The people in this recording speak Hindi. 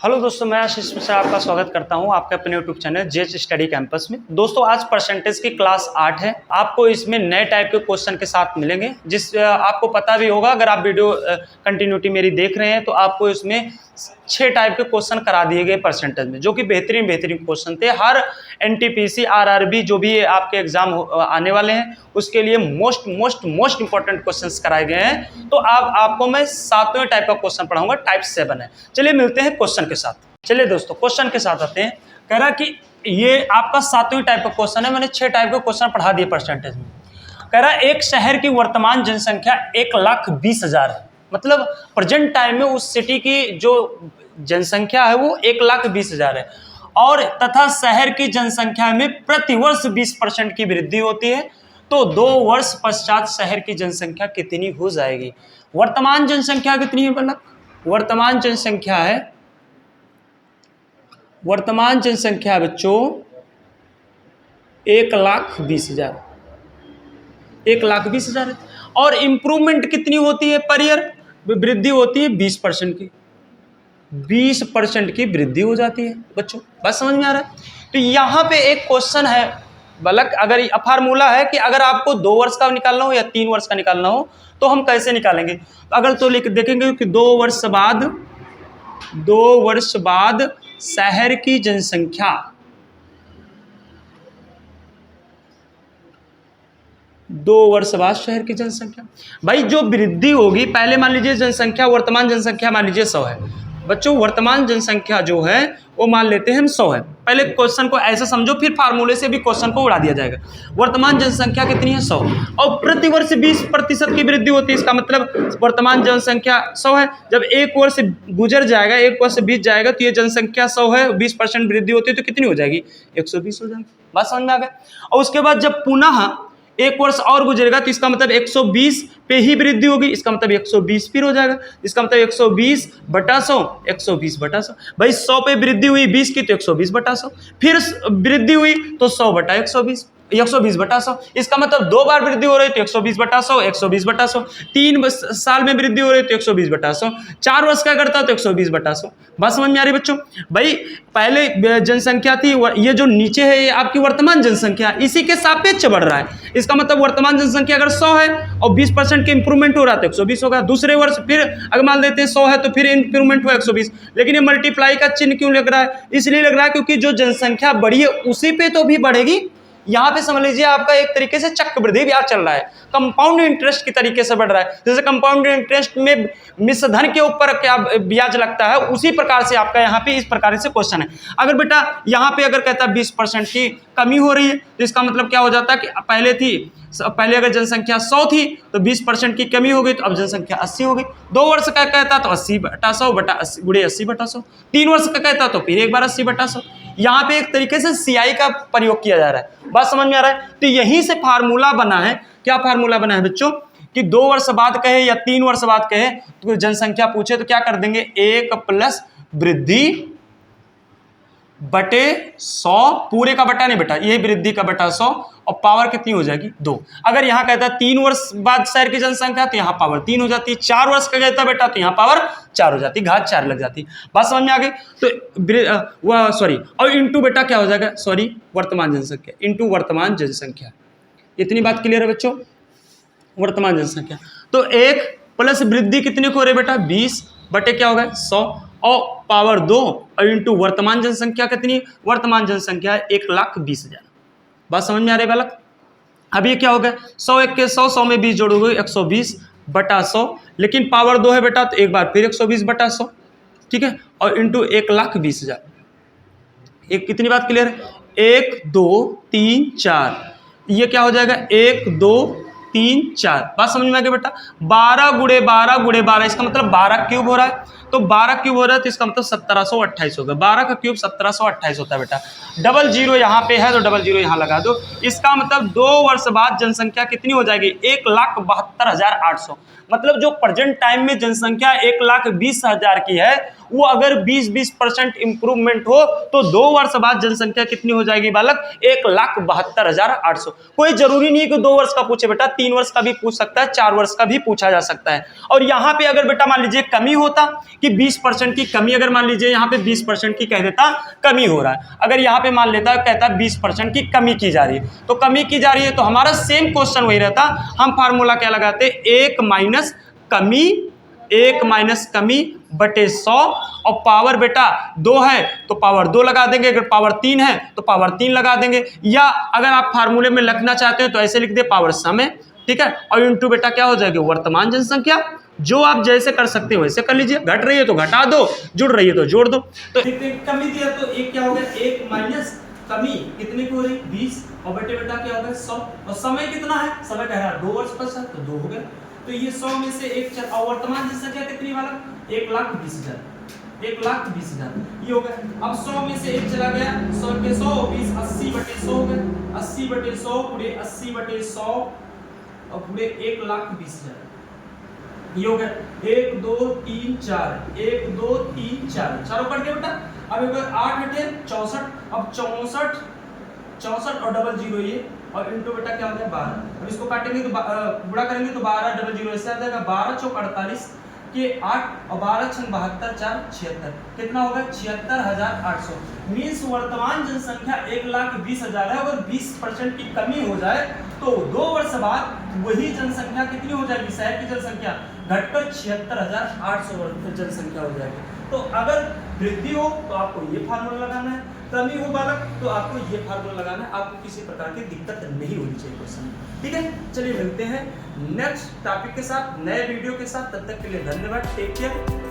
हेलो दोस्तों, मैं आशीष मिश्रा आपका स्वागत करता हूं आपके अपने YouTube channel JH study campus में। दोस्तों, आज परसेंटेज की क्लास 8 है। आपको इसमें नए टाइप के क्वेश्चन के साथ मिलेंगे, जिस आपको पता भी होगा। अगर आप वीडियो कंटिन्यूटी मेरी देख रहे हैं तो आपको इसमें 6 टाइप के क्वेश्चन करा दिए गए परसेंटेज में, जो कि बेहतरीन क्वेश्चन थे। हर एनटीपीसी आरआरबी जो भी आपके एग्जाम आने वाले हैं उसके लिए मोस्ट इंपॉर्टेंट क्वेश्चंस कराए गए हैं। तो आपको मैं 7वें टाइप का क्वेश्चन पढ़ाऊंगा, टाइप 7 है। चलिए मिलते हैं क्वेश्चन के साथ। चलिए दोस्तों, क्वेश्चन के साथ आते हैं। कह रहा कि ये आपका 7वें टाइप का क्वेश्चन है। मैंने 6 टाइप के क्वेश्चन पढ़ा दिए परसेंटेज में। कह रहा एक शहर की वर्तमान जनसंख्या 1,20,000 है। मतलब प्रेजेंट टाइम में उस सिटी की जो जनसंख्या है वो 1,20,000 है, और तथा शहर की जनसंख्या में प्रतिवर्ष 20% की वृद्धि होती है। तो 2 वर्ष पश्चात शहर की जनसंख्या कितनी हो जाएगी? वर्तमान जनसंख्या कितनी है? मतलब वर्तमान जनसंख्या बच्चों 1,20,000 है। और इंप्रूवमेंट कितनी होती है पर ईयर? वृद्धि होती है 20% की। 20% की वृद्धि हो जाती है बच्चों। बात समझ में आ रहा है? तो यहाँ पे एक क्वेश्चन है, बल्कि अगर फार्मूला है कि अगर आपको 2 वर्ष का निकालना हो या 3 वर्ष का निकालना हो तो हम कैसे निकालेंगे। अगर तो देखेंगे कि 2 वर्ष बाद शहर की जनसंख्या 2 वर्ष बाद शहर की जनसंख्या, भाई जो वृद्धि होगी, पहले मान लीजिए जनसंख्या, वर्तमान जनसंख्या मान लीजिए 100 है बच्चों। वर्तमान जनसंख्या जो है वो मान लेते हैं हम 100 है। पहले क्वेश्चन को ऐसा समझो, फिर फार्मूले से भी क्वेश्चन को उड़ा दिया जाएगा। वर्तमान जनसंख्या कितनी है? 100, और प्रतिवर्ष 20% की वृद्धि होती है। इसका मतलब वर्तमान जनसंख्या 100 है। जब 1 वर्ष गुजर जाएगा, 1 वर्ष बीत जाएगा, तो ये जनसंख्या 100 है, 20% वृद्धि होती है, तो कितनी हो जाएगी? 120 हो जाएगी। बात समझ में आ गया? और उसके बाद जब पुनः 1 वर्ष और गुजरेगा तो इसका मतलब 120 पे ही वृद्धि होगी। इसका मतलब 120 फिर हो जाएगा। इसका मतलब 120/100, 120/100। भाई 100 पे वृद्धि हुई 20 की तो 120/100, फिर वृद्धि हुई तो 100/120, 120/100। इसका मतलब 2 बार वृद्धि हो रही तो 120/100, 120/100। 3 साल में वृद्धि हो रही तो 120/100। 4 वर्ष का करता तो 120/100। बात समझ में आ रही बच्चों? भाई पहले जनसंख्या थी, ये जो नीचे है ये आपकी वर्तमान जनसंख्या, इसी के सापेक्ष बढ़ रहा है। इसका मतलब वर्तमान जनसंख्या अगर 100 है और 20% के इंप्रूवमेंट हो रहा है तो 120 होगा। दूसरे वर्ष फिर अगर मान लेते हैं 100 है तो फिर इंप्रूवमेंट हुआ 120। लेकिन ये मल्टीप्लाई का चिन्ह क्यों लग रहा है? इसलिए लग रहा है क्योंकि जो जनसंख्या बढ़ी है उसी पे तो भी बढ़ेगी। यहाँ पे समझ लीजिए आपका एक तरीके से चक्रवृद्धि ब्याज चल रहा है, कंपाउंड इंटरेस्ट की तरीके से बढ़ रहा है। जैसे कंपाउंड इंटरेस्ट में मिश्र धन के ऊपर क्या ब्याज लगता है, उसी प्रकार से आपका यहाँ पे इस प्रकार से क्वेश्चन है। अगर बेटा यहाँ पे अगर कहता है 20% की कमी हो रही है तो इसका मतलब क्या हो जाता है कि पहले अगर जनसंख्या 100 थी तो 20% की कमी हो गई, तो अब जनसंख्या 80 हो गई। 2 वर्ष का कहता तो 80/100 गुणे 80/100। 3 वर्ष का कहता तो फिर एक बार 80/100। यहाँ पे एक तरीके से सीआई का प्रयोग किया जा रहा है। बात समझ में आ रहा है? तो यहीं से फार्मूला बना है। क्या फार्मूला बना है बच्चों? कि 2 वर्ष बाद कहे या 3 वर्ष बाद कहे तो जनसंख्या पूछे तो क्या कर देंगे? 1 प्लस वृद्धि बटे 100, पूरे का बटा नहीं बेटा, ये वृद्धि का बटा 100, और पावर कितनी हो जाएगी? 2। अगर यहाँ कहता है 3 वर्ष बाद शहर की जनसंख्या तो यहाँ पावर 3 हो जाती है। 4 वर्ष का कहता बेटा तो यहाँ पावर 4 हो जाती है, घात 4 लग जाती है। बात समझ में आ गई? तो सॉरी, और इंटू बेटा क्या हो जाएगा? सॉरी, वर्तमान जनसंख्या इंटू वर्तमान जनसंख्या। इतनी बात क्लियर है बच्चों? वर्तमान जनसंख्या तो 1 प्लस वृद्धि कितने को हो रहे बेटा? 20 बटे क्या होगा? 100, और पावर 2, और इंटू वर्तमान जनसंख्या कितनी? वर्तमान जनसंख्या 1,20,000। बात समझ में आ रही है बालक? अब ये क्या हो गया? 100 1 के 100 में 20 जोड़ोगे 120/100, लेकिन पावर 2 है बेटा तो एक बार फिर 120/100, ठीक है, और इंटू 1,20,000। एक कितनी बात क्लियर है? 1 2 3 4, ये क्या हो जाएगा? 1 2 3 4। बात समझ में आ गई बेटा? 12 गुणे 12 इसका मतलब 12 क्यूब हो रहा है। तो 12 क्यूब हो रहा है तो इसका मतलब 1728 होगा। 12 का क्यूब 1728 होता है बेटा। डबल जीरो यहाँ पे है तो डबल जीरो यहाँ लगा दो। इसका मतलब 2 वर्ष बाद जनसंख्या कितनी हो जाएगी? 1,72,800। मतलब जो प्रेजेंट टाइम में जनसंख्या 1,20,000 की है, वो अगर 20% इंप्रूवमेंट हो तो 2 वर्ष बाद जनसंख्या कितनी हो जाएगी बालक? 1,72,800। कोई जरूरी नहीं है कि 2 वर्ष का पूछे बेटा, 3 वर्ष का भी पूछ सकता है, 4 वर्ष का भी पूछा जा सकता है। और यहाँ पे अगर बेटा मान लीजिए कमी होता कि 20% की कमी, अगर मान लीजिए यहाँ पे 20% की कह देता कमी हो रहा है, अगर यहाँ पे मान लेता कहता 20% की कमी की जा रही है, तो कमी की जा रही है तो हमारा सेम क्वेश्चन वही रहता, हम फार्मूला क्या लगाते, एक माइनस कमी बटे 100, और पावर बेटा 2 है तो पावर 2 लगा देंगे, अगर पावर 3 है तो पावर 3 लगा देंगे, या अगर आप फार्मूले में लिखना चाहते हो तो ऐसे लिख दे पावर समय, ठीक है, और इनटू बेटा क्या हो जाएगी वर्तमान जनसंख्या। जो आप जैसे कर सकते हो वैसे कर लीजिए, घट रही है तो घटा दो, जुड़ रही है तो जोड़ दो। तो कमी दिया तो एक क्या हो गया, एक माइनस कमी कितने की हो रही 20, और बटे बेटा क्या हो गया 100, और समय कितना है, समय कह रहा है 2 वर्ष पश्चात तो 2 हो गया, तो ये 100 में से एक चल, और वर्तमान जनसंख्या कितनी वाला 1,20,000, 1,20,000 ये हो गया। अब 100 में से एक चला गया, 100 के 100 20 80 बटे 100 हो गया, 80 बटे 100 पूरे 80 बटे 100 और पूरे 1,20,000 ये हो गया। 1 2 3 4 1 2 3 4 चारों कट गए बेटा। अब एक 8 हटे 64, अब 64 और डबल जीरो ये, और इनटू बेटा क्या हो गया 12। अब इसको काटेंगे तो गुणा करेंगे तो 12 डबल जीरो ऐसे आ जाएगा, 12 चौक 48 के 8 और 12 छंग 72 4 76, कितना होगा 76,800। मीन्स वर्तमान जनसंख्या 1,20,000 है, अगर 20% की कमी हो जाए तो 2 वर्ष बाद वही जनसंख्या कितनी हो जाएगी, शहर की जनसंख्या घटकर 76,800 जनसंख्या हो जाएगी। तो अगर वृद्धि हो तो आपको ये फार्मूला लगाना है, कमी हो बालक तो आपको ये फार्मूला लगाना है, आपको किसी प्रकार की दिक्कत नहीं होनी चाहिए क्वेश्चन। ठीक है, चलिए मिलते हैं नेक्स्ट टॉपिक के साथ, नए वीडियो के साथ, तब तक के लिए धन्यवाद, टेक केयर।